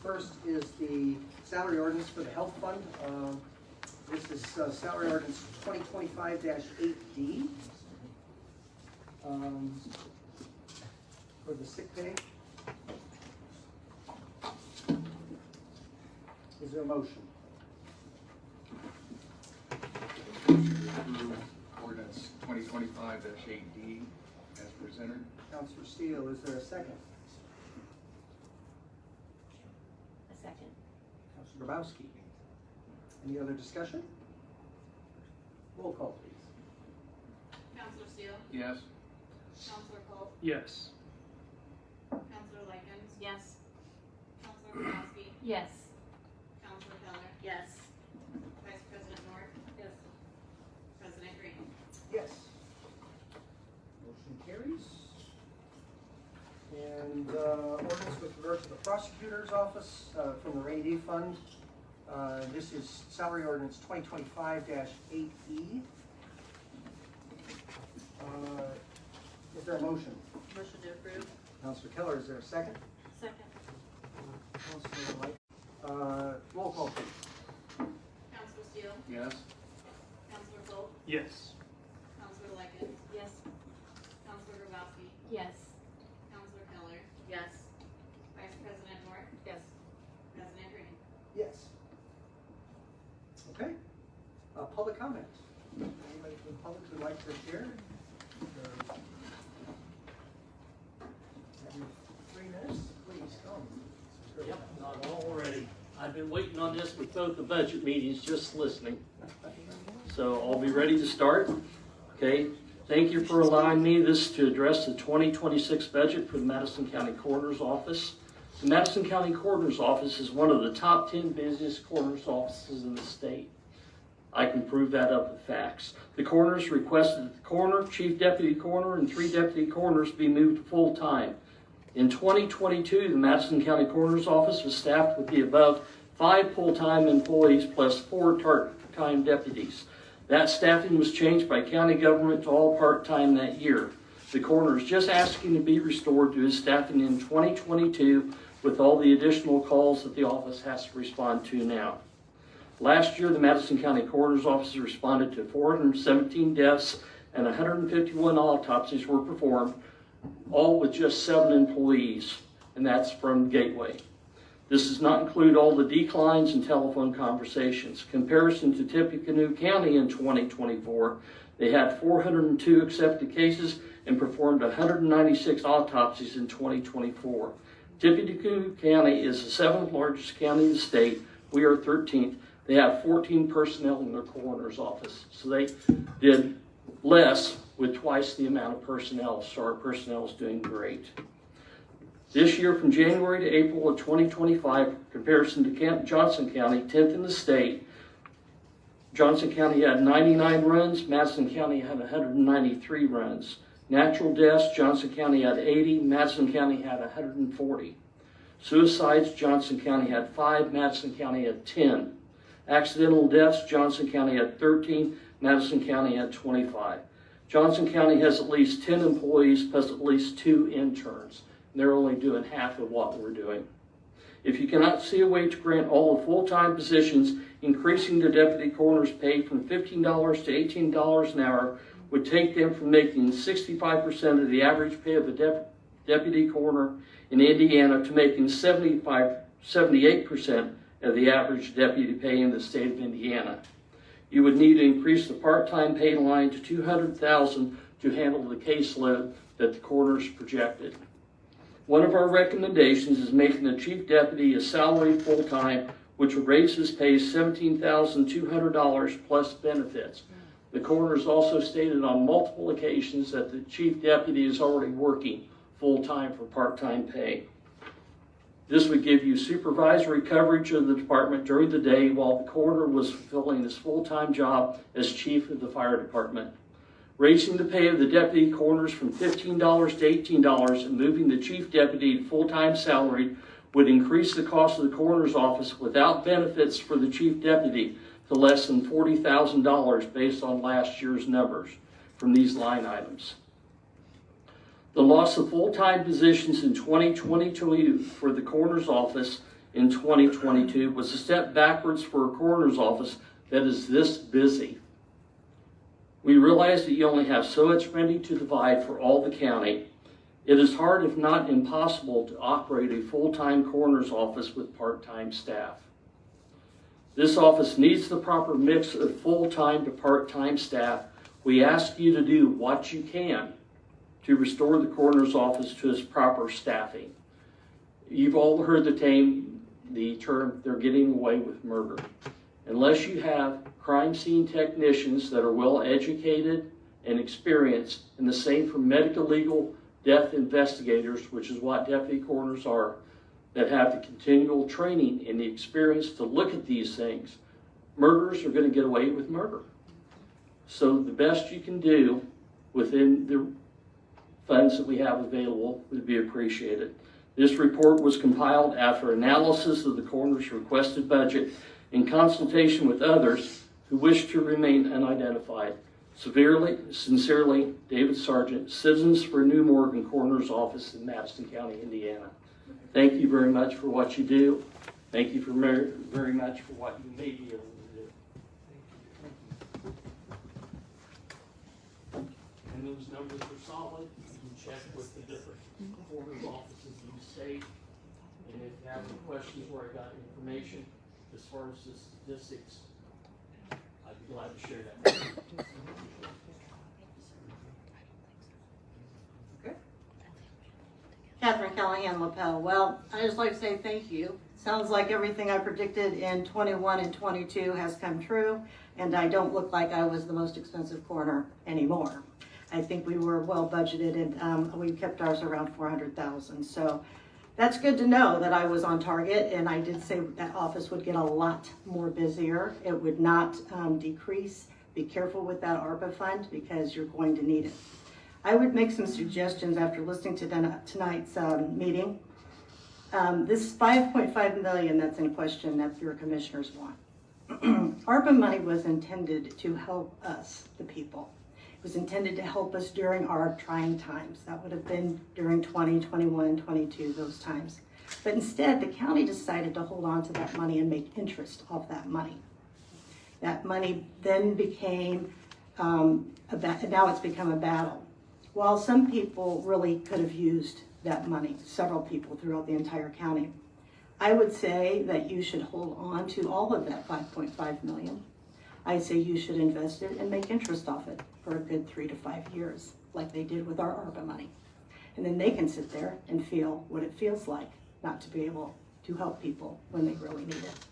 First is the salary ordinance for the health fund. This is salary ordinance 2025-8D for the sick pay. Is there a motion? Ordinance 2025-8D as presented. Councilor Steele, is there a second? A second. Councilor Grabowski. Any other discussion? Roll call, please. Councilor Steele? Yes. Councilor Colt? Yes. Councilor Likens? Yes. Councilor Grabowski? Yes. Councilor Keller? Yes. Vice President North? Yes. President Green? Yes. Motion carries. And ordinance with regard to the prosecutor's office from the rainy day fund. This is salary ordinance 2025-8E. Is there a motion? Motion to approve. Councilor Keller, is there a second? Second. Councilor Light. Roll call, please. Councilor Steele? Yes. Councilor Colt? Yes. Councilor Likens? Yes. Councilor Grabowski? Yes. Councilor Keller? Yes. Vice President North? Yes. President Green? Yes. Okay. Public comment. Anybody from the public who'd like to share? Have you 3 minutes? Please come. Yep, not already. I've been waiting on this with both the budget meetings, just listening. So I'll be ready to start. Okay, thank you for allowing me this to address the 2026 budget for the Madison County Coroner's Office. The Madison County Coroner's Office is one of the top 10 busiest coroner's offices in the state. I can prove that up with facts. The coroners requested that the coroner, chief deputy coroner, and 3 deputy coroners be moved full-time. In 2022, the Madison County Coroner's Office was staffed with the above 5 full-time employees plus 4 part-time deputies. That staffing was changed by county government to all part-time that year. The coroner is just asking to be restored to his staffing in 2022 with all the additional calls that the office has to respond to now. Last year, the Madison County Coroner's Office responded to 417 deaths and 151 autopsies were performed, all with just 7 employees, and that's from Gateway. This does not include all the declines in telephone conversations. Comparison to Tippecanoe County in 2024, they had 402 accepted cases and performed 196 autopsies in 2024. Tippecanoe County is the 7th largest county in the state. We are 13th. They have 14 personnel in their coroner's office. So they did less with twice the amount of personnel. So our personnel is doing great. This year, from January to April of 2025, comparison to Johnson County, 10th in the state, Johnson County had 99 runs, Madison County had 193 runs. Natural deaths, Johnson County had 80, Madison County had 140. Suicides, Johnson County had 5, Madison County had 10. Accidental deaths, Johnson County had 13, Madison County had 25. Johnson County has at least 10 employees plus at least 2 interns. They're only doing half of what we're doing. If you cannot see a way to grant all the full-time positions, increasing the deputy coroner's pay from $15 to $18 an hour would take them from making 65% of the average pay of a deputy coroner in Indiana to making 78% of the average deputy pay in the state of Indiana. You would need to increase the part-time pay line to $200,000 to handle the caseload that the coroners projected. One of our recommendations is making the chief deputy a salary full-time, which would raise his pay $17,200 plus benefits. The coroners also stated on multiple occasions that the chief deputy is already working full-time for part-time pay. This would give you supervisory coverage of the department during the day while the coroner was fulfilling his full-time job as chief of the fire department. Raising the pay of the deputy coroners from $15 to $18 and moving the chief deputy to full-time salary would increase the cost of the coroner's office without benefits for the chief deputy to less than $40,000 based on last year's numbers from these line items. The loss of full-time positions in 2022 for the coroner's office in 2022 was a step backwards for a coroner's office that is this busy. We realize that you only have so much money to divide for all the county. It is hard, if not impossible, to operate a full-time coroner's office with part-time staff. This office needs the proper mix of full-time to part-time staff. We ask you to do what you can to restore the coroner's office to its proper staffing. You've all heard the term, they're getting away with murder. Unless you have crime scene technicians that are well educated and experienced, and the same for medical legal death investigators, which is what deputy coroners are, that have the continual training and the experience to look at these things, murderers are going to get away with murder. So the best you can do within the funds that we have available would be appreciated. This report was compiled after analysis of the coroner's requested budget in consultation with others who wish to remain unidentified. Sincerely, David Sargent, Citizens for New Morgan Coroner's Office in Madison County, Indiana. Thank you very much for what you do. Thank you very much for what you may be able to do. And those numbers are solid. You can check with the different coroner's offices in the state. And if you have any questions where I got information as far as the statistics, I'd be glad to share that with you. Okay. Catherine Callahan Lapel. Well, I just like to say thank you. Sounds like everything I predicted in 21 and 22 has come true, and I don't look like I was the most expensive coroner anymore. I think we were well budgeted, and we kept ours around $400,000. So that's good to know that I was on target, and I did say that office would get a lot more busier. It would not decrease. Be careful with that ARPA fund because you're going to need it. I would make some suggestions after listening to tonight's meeting. This $5.5 million that's in question that your commissioners want. ARPA money was intended to help us, the people. It was intended to help us during our trying times. That would have been during 20, 21, 22, those times. But instead, the county decided to hold on to that money and make interest off that money. That money then became, now it's become a battle. While some people really could have used that money, several people throughout the entire county, I would say that you should hold on to all of that $5.5 million. I say you should invest it and make interest off it for a good 3 to 5 years, like they did with our ARPA money. And then they can sit there and feel what it feels like not to be able to help people when they really need it.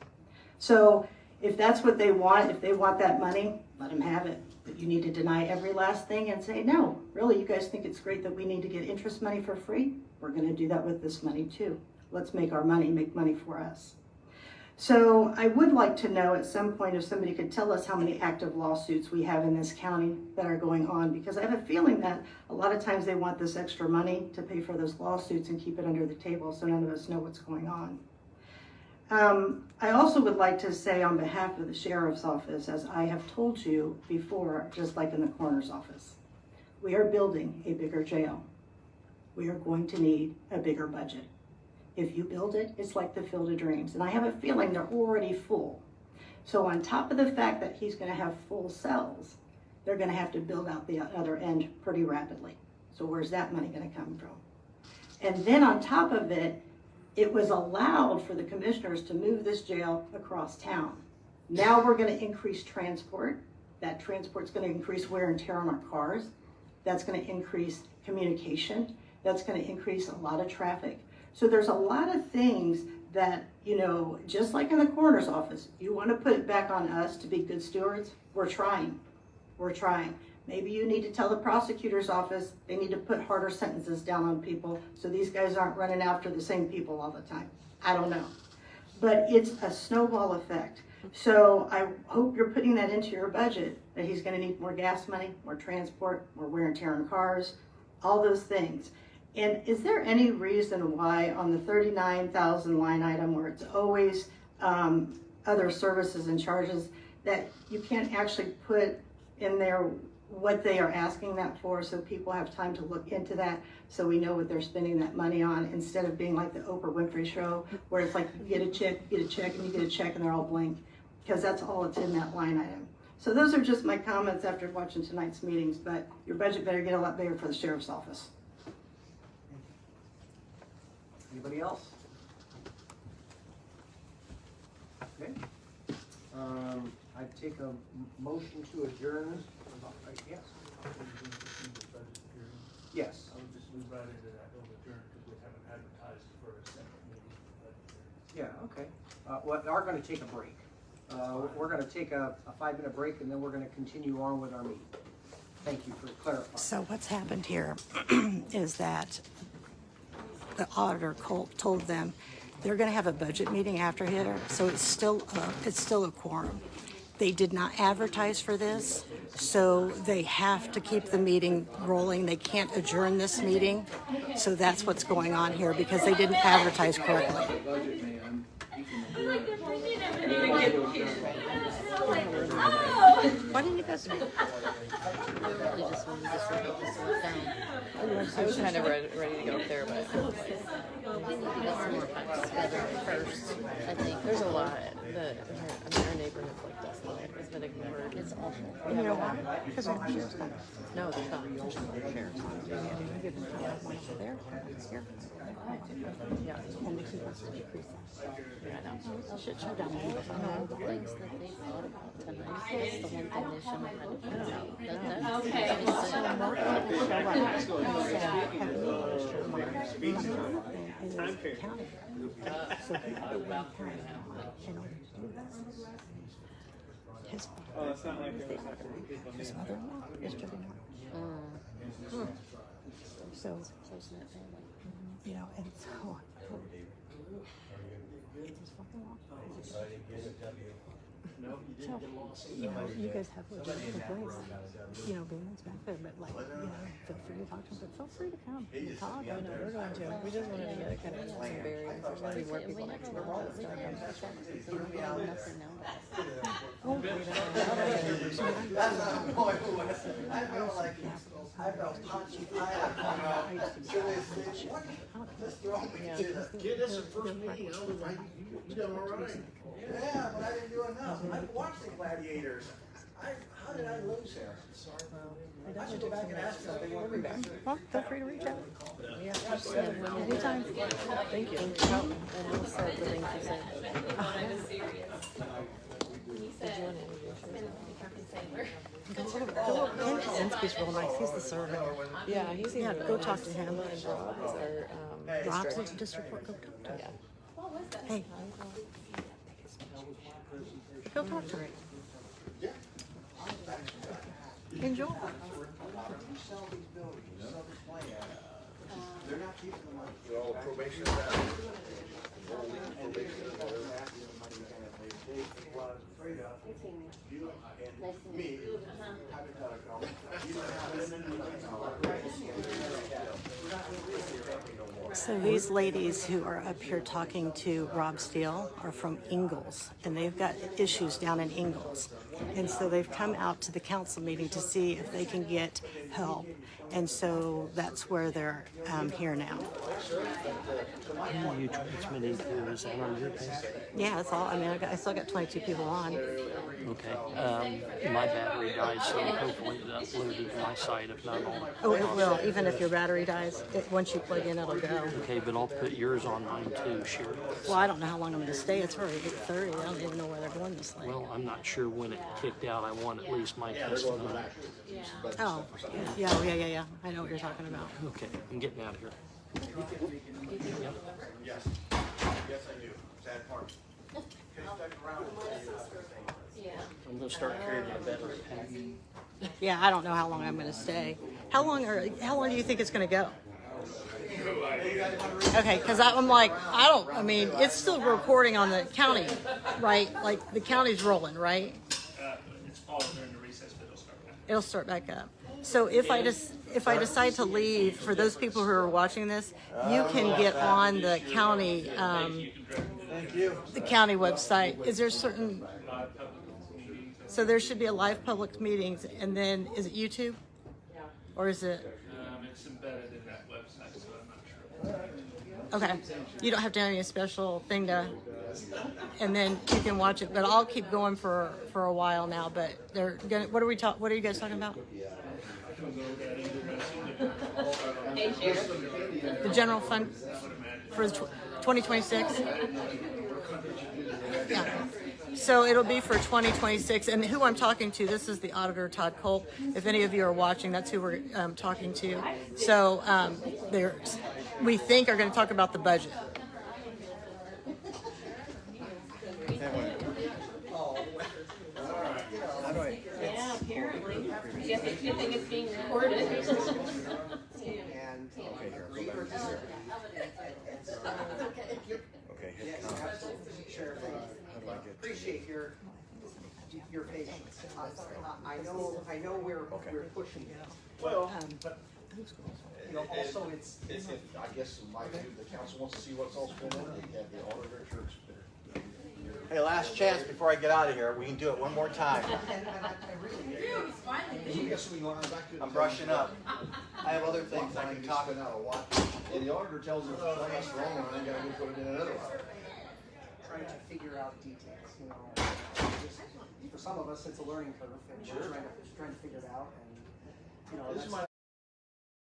So if that's what they want, if they want that money, let them have it. But you need to deny every last thing and say, no, really, you guys think it's great that we need to get interest money for free? We're going to do that with this money too. Let's make our money make money for us. So I would like to know at some point if somebody could tell us how many active lawsuits we have in this county that are going on, because I have a feeling that a lot of times they want this extra money to pay for those lawsuits and keep it under the table so none of us know what's going on. I also would like to say on behalf of the sheriff's office, as I have told you before, just like in the coroner's office, we are building a bigger jail. We are going to need a bigger budget. If you build it, it's like the Field of Dreams. And I have a feeling they're already full. So on top of the fact that he's going to have full cells, they're going to have to build out the other end pretty rapidly. So where's that money going to come from? And then on top of it, it was allowed for the commissioners to move this jail across town. Now we're going to increase transport. That transport's going to increase wear and tear on our cars. That's going to increase communication. That's going to increase a lot of traffic. So there's a lot of things that, you know, just like in the coroner's office, you want to put it back on us to be good stewards. We're trying. We're trying. Maybe you need to tell the prosecutor's office they need to put harder sentences down on people so these guys aren't running after the same people all the time. I don't know. But it's a snowball effect. So I hope you're putting that into your budget, that he's going to need more gas money, more transport, more wear and tear on cars, all those things. And is there any reason why on the 39,000 line item where it's always other services and charges that you can't actually put in there what they are asking that for, so people have time to look into that, so we know what they're spending that money on, instead of being like the Oprah Winfrey Show, where it's like you get a check, and you get a check, and they're all blank, because that's all it's in that line item. So those are just my comments after watching tonight's meetings, but your budget better get a lot bigger for the sheriff's office. Anybody else? Okay. I'd take a motion to adjourn. Yes. Yes. I would just move right into that adjourn because we haven't advertised for a second meeting. Yeah, okay. Well, we are going to take a break. We're going to take a 5-minute break, and then we're going to continue on with our meeting. Thank you for clarifying. So what's happened here is that the auditor told them they're going to have a budget meeting after here, so it's still a quorum. They did not advertise for this, so they have to keep the meeting rolling. They can't adjourn this meeting, so that's what's going on here because they didn't advertise correctly. Why didn't you guys? We really just wanted to slow this one down. I was kind of ready to go up there, but Well, we need to get some more time together first. I think there's a lot that our neighborhood's like this. It's been ignored. it's awful. You know why? Because our sheriff's coming. No, it's not. There's no sheriff's coming. You didn't have one over there. It's here. Yeah. And they keep us to decrease that. Yeah, I know. It should show down there. All the things that they thought about tonight is the one thing they shouldn't have had to put out. Okay. So more people show up and say, have you noticed your money in the county? So people go in the county in order to do this. His mother-in-law is Judy Martin. So, you know, and so it's fucking long. So, you know, you guys have legitimate complaints, you know, Bane's back there, but like, you know, feel free to talk to him, but feel free to come and talk. I know, we're going to. We just wanted to get kind of some barriers. There's going to be more people next to the wall. Nothing now. Oh, we don't know. That's not the point. I felt like I felt touchy. Just throw me to the. Kid, this is the first meeting, you know, you done all right. Yeah, but I didn't do enough. I watched the Gladiators. How did I lose here? I should go back and ask them if they want to be back. Well, feel free to reach out. Anytime. Thank you. And we'll start the things you said. I was serious. When you said, Kaczynski's real nice. He's the servant. Yeah, he's Yeah, go talk to him. And Rob is our Rob's district. district court. Go talk to him. Yeah. what was that? Hey. Go talk to him. Enjoy. You sell these buildings, you sell this land. They're not keeping the money. Well, probation is out. And they're asking the money back. What I was afraid of, you and me, having done a comment, you don't have So these ladies who are up here talking to Rob Steele are from Ingalls, and they've got issues down in Ingalls. And so they've come out to the council meeting to see if they can get help. And so that's where they're here now. You transmitted to, is that on your page? Yeah, that's all. I mean, I still got 22 people on. Okay, my battery died, so hopefully it uploaded to my site, if not all. Oh, it will. Even if your battery dies, once you plug in, it'll go. Okay, but I'll put yours on mine too, sure. Well, I don't know how long I'm going to stay. It's already 8:30. I don't even know where they're going this late. Well, I'm not sure when it kicked out. I want at least my testimony. Oh, yeah. I know what you're talking about. Okay, I'm getting out of here. Yes. Yes, I do. Sad part. I'm gonna start carrying my battery pack. Yeah, I don't know how long I'm going to stay. How long do you think it's going to go? Okay, because I'm like, I mean, it's still recording on the county, right? Like, the county's rolling, right? It's paused during the recess, but it'll start back. It'll start back up. So if I decide to leave, for those people who are watching this, you can get on the county website. Is there certain So there should be a live public meetings, and then, is it YouTube? Or is it, It's embedded in that website, so I'm not sure. okay, you don't have to have any special thing to, and then you can watch it, but I'll keep going for a while now, but they're gonna, what are you guys talking about? Hey, Sheriff. The general fund for 2026? Yeah. So it'll be for 2026, and who I'm talking to, this is the auditor, Todd Colt. If any of you are watching, that's who we're talking to. So we think are going to talk about the budget. Yeah, apparently. You think it's being recorded. And Okay, hit yes, comments. absolutely, Sheriff. Appreciate your patience. I know we're pushing it. Well, You know, also it's, if, I guess, in my view, the council wants to see what's all spent in, they have the auditor church. Hey, last chance before I get out of here, we can do it one more time. and I really, I'm brushing up. I have other things I can talk about. And the auditor tells us, well, that's wrong, and I gotta go put it in another one. trying to figure out details, you know. Just, for some of us, it's a learning curve, and we're trying to figure it out, and, you know, This is that's. my